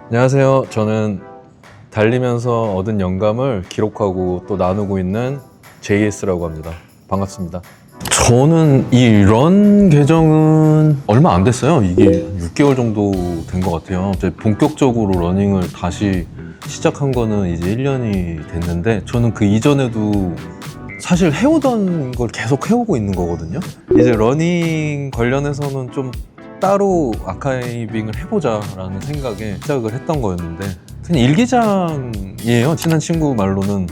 안녕하세요. 저는 달리면서 얻은 영감을 기록하고 또 나누고 있는 JS라고 합니다. 반갑습니다. 저는 이 런 계정은 얼마 안 됐어요. 이게 6개월 정도 된 것 같아요. 이제 본격적으로 러닝을 다시 시작한 거는 이제 1년이 됐는데, 저는 그 이전에도 사실 해오던 걸 계속 해오고 있는 거거든요. 이제 러닝 관련해서는 좀 따로 아카이빙을 해보자 라는 생각에 시작을 했던 거였는데, 그냥 일기장이에요. 친한 친구 말로는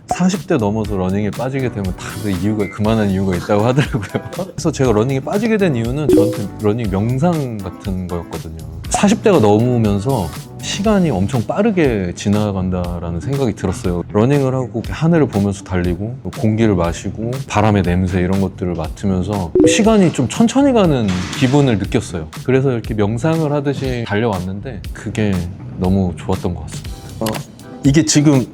40대 넘어서 러닝에 빠지게 되면 다들 이유가, 그만한 이유가 있다고 하더라고요. 그래서 제가 러닝에 빠지게 된 이유는 저한테 러닝 명상 같은 거였거든요. 40대가 넘으면서 시간이 엄청 빠르게 지나간다라는 생각이 들었어요. 러닝을 하고 하늘을 보면서 달리고 공기를 마시고 바람의 냄새 이런 것들을 맡으면서 시간이 좀 천천히 가는 기분을 느꼈어요. 그래서 이렇게 명상을 하듯이 달려왔는데 그게 너무 좋았던 것 같습니다. 이게 지금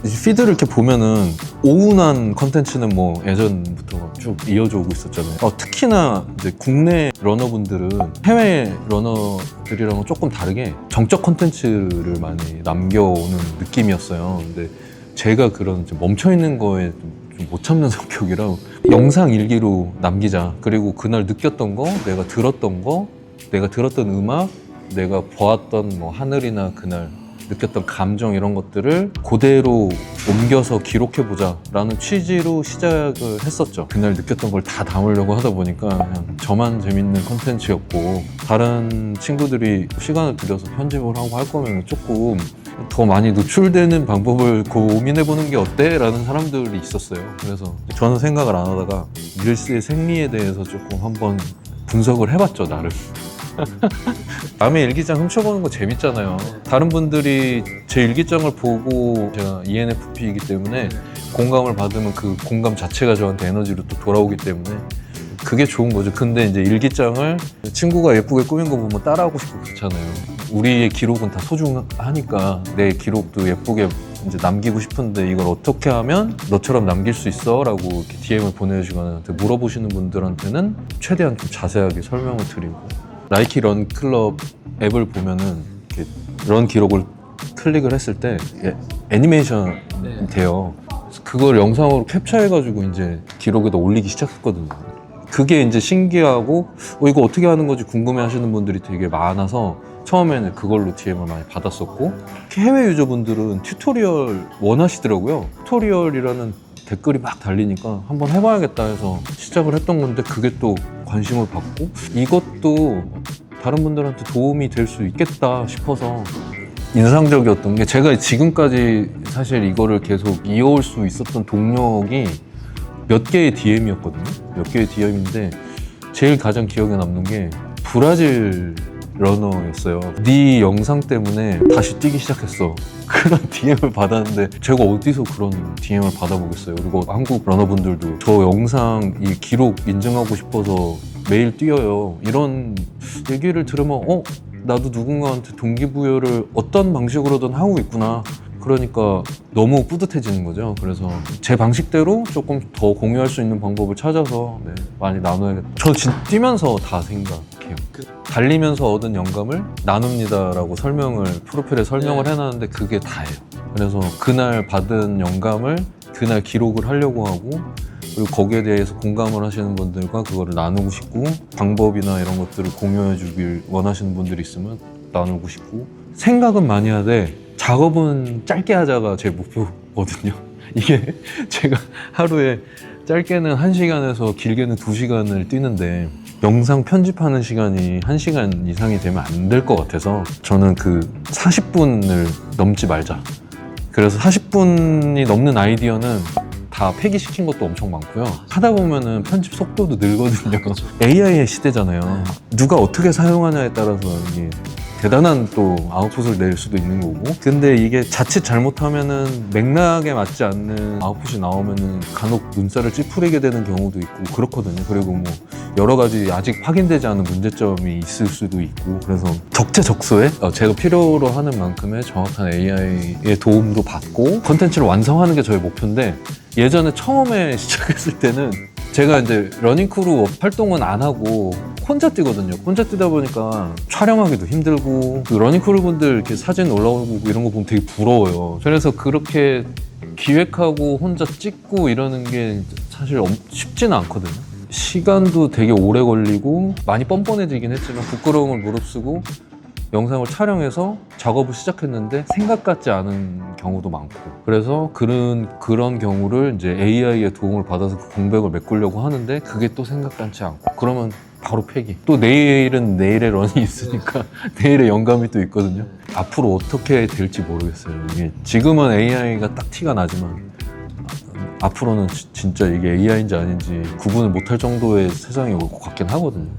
피드를 이렇게 보면은 오운한 컨텐츠는 뭐 예전부터 쭉 이어져 오고 있었잖아요. 특히나 이제 국내 러너분들은 해외 러너들이랑은 조금 다르게 정적 컨텐츠를 많이 남겨오는 느낌이었어요. 근데 제가 그런 멈춰있는 거에 좀 못 참는 성격이라 영상 일기로 남기자. 그리고 그날 느꼈던 거, 내가 들었던 거, 내가 들었던 음악, 내가 보았던 뭐 하늘이나 그날 느꼈던 감정 이런 것들을 그대로 옮겨서 기록해보자 라는 취지로 시작을 했었죠. 그날 느꼈던 걸 다 담으려고 하다 보니까 그냥 저만 재밌는 콘텐츠였고, 다른 친구들이 시간을 들여서 편집을 하고 할 거면 조금 더 많이 노출되는 방법을 고민해보는 게 어때? 라는 사람들이 있었어요. 그래서 저는 생각을 안 하다가 릴스의 생리에 대해서 조금 한번 분석을 해봤죠, 나름. 남의 일기장 훔쳐보는 거 재밌잖아요. 다른 분들이 제 일기장을 보고, 제가 ENFP이기 때문에 공감을 받으면 그 공감 자체가 저한테 에너지로 또 돌아오기 때문에 그게 좋은 거죠. 근데 이제 일기장을 친구가 예쁘게 꾸민 거 보면 따라하고 싶고 그렇잖아요. 우리의 기록은 다 소중하니까 내 기록도 예쁘게 이제 남기고 싶은데 이걸 어떻게 하면 너처럼 남길 수 있어? 라고 이렇게 DM을 보내주거나 물어보시는 분들한테는 최대한 좀 자세하게 설명을 드리고, 나이키 런 클럽 앱을 보면은 이렇게 런 기록을 클릭을 했을 때 애니메이션이 돼요. 그걸 영상으로 캡처해가지고 이제 기록에다 올리기 시작했거든요. 그게 이제 신기하고 이거 어떻게 하는 건지 궁금해하시는 분들이 되게 많아서 처음에는 그걸로 DM을 많이 받았었고, 해외 유저분들은 튜토리얼 원하시더라고요. 튜토리얼이라는 댓글이 막 달리니까 한번 해봐야겠다 해서 시작을 했던 건데, 그게 또 관심을 받고 이것도 다른 분들한테 도움이 될 수 있겠다 싶어서 인상적이었던 게, 제가 지금까지 사실 이거를 계속 이어올 수 있었던 동력이 몇 개의 DM이었거든요. 몇 개의 DM인데 제일 가장 기억에 남는 게 브라질 러너였어요. 네 영상 때문에 다시 뛰기 시작했어. 그런 DM을 받았는데 제가 어디서 그런 DM을 받아보겠어요. 그리고 한국 러너분들도 저 영상 이 기록 인증하고 싶어서 매일 뛰어요. 이런 얘기를 들으면 나도 누군가한테 동기부여를 어떤 방식으로든 하고 있구나. 그러니까 너무 뿌듯해지는 거죠. 그래서 제 방식대로 조금 더 공유할 수 있는 방법을 찾아서 많이 나눠야겠다. 저 진짜 뛰면서 다 생각해요. 달리면서 얻은 영감을 나눕니다라고 프로필에 설명을 해놨는데 그게 다예요. 그래서 그날 받은 영감을 그날 기록을 하려고 하고, 그리고 거기에 대해서 공감을 하시는 분들과 그거를 나누고 싶고, 방법이나 이런 것들을 공유해 주길 원하시는 분들이 있으면 나누고 싶고, 생각은 많이 하되 작업은 짧게 하자가 제 목표거든요. 이게 제가 하루에 짧게는 1시간에서 길게는 2시간을 뛰는데 영상 편집하는 시간이 1시간 이상이 되면 안 될 것 같아서 저는 그 40분을 넘지 말자. 그래서 40분이 넘는 아이디어는 다 폐기시킨 것도 엄청 많고요. 하다 보면은 편집 속도도 늘거든요. AI의 시대잖아요. 누가 어떻게 사용하냐에 따라서 이게 대단한 또 아웃풋을 낼 수도 있는 거고, 근데 이게 자칫 잘못하면은 맥락에 맞지 않는 아웃풋이 나오면은 간혹 눈살을 찌푸리게 되는 경우도 있고 그렇거든요. 그리고 뭐 여러 가지 아직 확인되지 않은 문제점이 있을 수도 있고, 그래서 적재적소에 제가 필요로 하는 만큼의 정확한 AI의 도움도 받고 컨텐츠를 완성하는 게 저의 목표인데, 예전에 처음에 시작했을 때는 제가 이제 러닝크루 활동은 안 하고 혼자 뛰거든요. 혼자 뛰다 보니까 촬영하기도 힘들고 그 러닝크루 분들 이렇게 사진 올라오고 이런 거 보면 되게 부러워요. 그래서 그렇게 기획하고 혼자 찍고 이러는 게 사실 쉽지는 않거든요. 시간도 되게 오래 걸리고 많이 뻔뻔해지긴 했지만 부끄러움을 무릅쓰고 영상을 촬영해서 작업을 시작했는데 생각 같지 않은 경우도 많고, 그래서 그런 경우를 이제 AI의 도움을 받아서 그 공백을 메꾸려고 하는데 그게 또 생각 같지 않고 그러면 바로 폐기. 또 내일은 내일의 런이 있으니까 내일의 영감이 또 있거든요. 앞으로 어떻게 될지 모르겠어요. 이게 지금은 AI가 딱 티가 나지만 앞으로는 진짜 이게 AI인지 아닌지 구분을 못할 정도의 세상이 올 것 같긴 하거든요.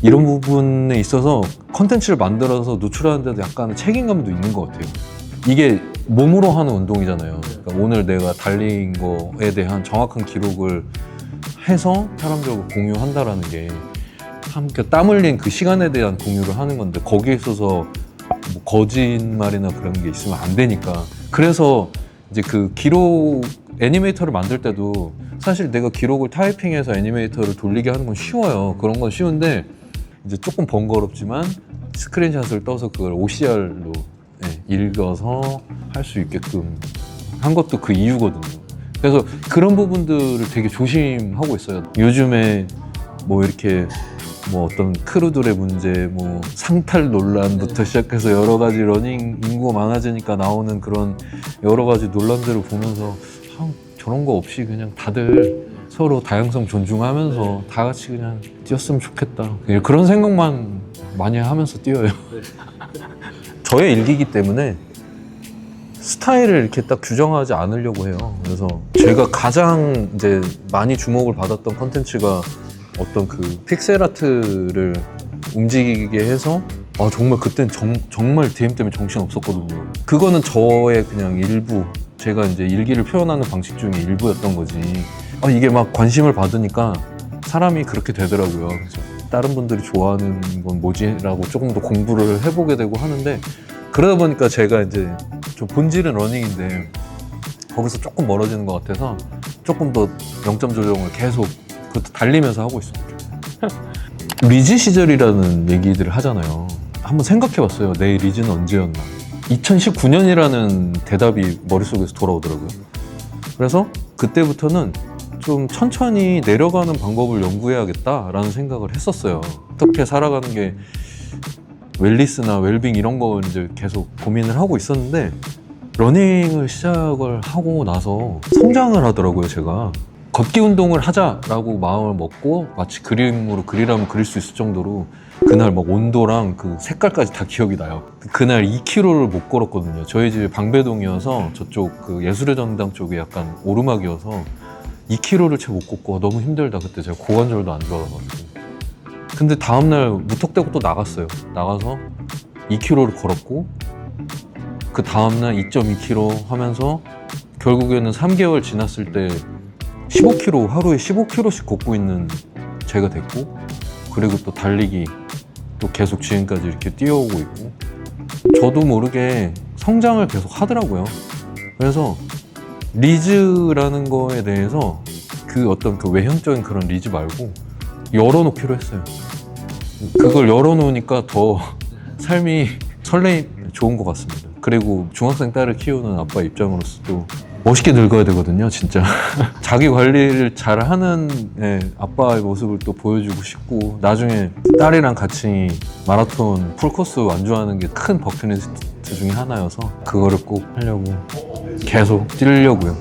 이런 부분에 있어서 컨텐츠를 만들어서 노출하는 데도 약간 책임감도 있는 것 같아요. 이게 몸으로 하는 운동이잖아요. 그러니까 오늘 내가 달린 거에 대한 정확한 기록을 해서 사람들과 공유한다라는 게 함께 땀 흘린 그 시간에 대한 공유를 하는 건데 거기에 있어서 뭐 거짓말이나 그런 게 있으면 안 되니까. 그래서 이제 그 기록 애니메이터를 만들 때도 사실 내가 기록을 타이핑해서 애니메이터를 돌리게 하는 건 쉬워요. 그런 건 쉬운데 이제 조금 번거롭지만 스크린샷을 떠서 그걸 OCR로 읽어서 할 수 있게끔 한 것도 그 이유거든요. 그래서 그런 부분들을 되게 조심하고 있어요. 요즘에 뭐 이렇게 뭐 어떤 크루들의 문제, 뭐 상탈 논란부터 시작해서 여러 가지 러닝 인구가 많아지니까 나오는 그런 여러 가지 논란들을 보면서 저런 거 없이 그냥 다들 서로 다양성 존중하면서 다 같이 그냥 뛰었으면 좋겠다. 그런 생각만 많이 하면서 뛰어요. 저의 일기이기 때문에 스타일을 이렇게 딱 규정하지 않으려고 해요. 그래서 제가 가장 이제 많이 주목을 받았던 컨텐츠가 어떤 그 픽셀 아트를 움직이게 해서 정말 그땐 정말 DM 때문에 정신 없었거든요. 그거는 저의 그냥 일부, 제가 이제 일기를 표현하는 방식 중에 일부였던 거지. 이게 막 관심을 받으니까 사람이 그렇게 되더라고요. 그래서 다른 분들이 좋아하는 건 뭐지라고 조금 더 공부를 해보게 되고 하는데, 그러다 보니까 제가 이제 좀 본질은 러닝인데 거기서 조금 멀어지는 것 같아서 조금 더 0점 조정을 계속 그것도 달리면서 하고 있습니다. 리즈 시절이라는 얘기들을 하잖아요. 한번 생각해봤어요. 내 리즈는 언제였나. 2019년이라는 대답이 머릿속에서 돌아오더라고요. 그래서 그때부터는 좀 천천히 내려가는 방법을 연구해야겠다라는 생각을 했었어요. 어떻게 살아가는 게 웰리스나 웰빙 이런 거 이제 계속 고민을 하고 있었는데, 러닝을 시작을 하고 나서 성장을 하더라고요. 제가 걷기 운동을 하자라고 마음을 먹고 마치 그림으로 그리라면 그릴 수 있을 정도로 그날 막 온도랑 그 색깔까지 다 기억이 나요. 그날 2km를 못 걸었거든요. 저희 집이 방배동이어서 저쪽 그 예술의 전당 쪽에 약간 오르막이어서 2km를 채 못 걷고 너무 힘들다. 그때 제가 고관절도 안 좋아가지고. 근데 다음날 무턱대고 또 나갔어요. 나가서 2km를 걸었고 그 다음날 2.2km 하면서 결국에는 3개월 지났을 때 15km, 하루에 15km씩 걷고 있는 제가 됐고, 그리고 또 달리기 또 계속 지금까지 이렇게 뛰어오고 있고, 저도 모르게 성장을 계속 하더라고요. 그래서 리즈라는 거에 대해서 그 어떤 그 외형적인 그런 리즈 말고 열어놓기로 했어요. 그걸 열어놓으니까 더 삶이 설레임 좋은 것 같습니다. 그리고 중학생 딸을 키우는 아빠 입장으로서도 멋있게 늙어야 되거든요, 진짜. 자기 관리를 잘하는 아빠의 모습을 또 보여주고 싶고, 나중에 딸이랑 같이 마라톤 풀코스 완주하는 게 큰 버킷리스트 중에 하나여서 그거를 꼭 하려고 계속 뛰려고요.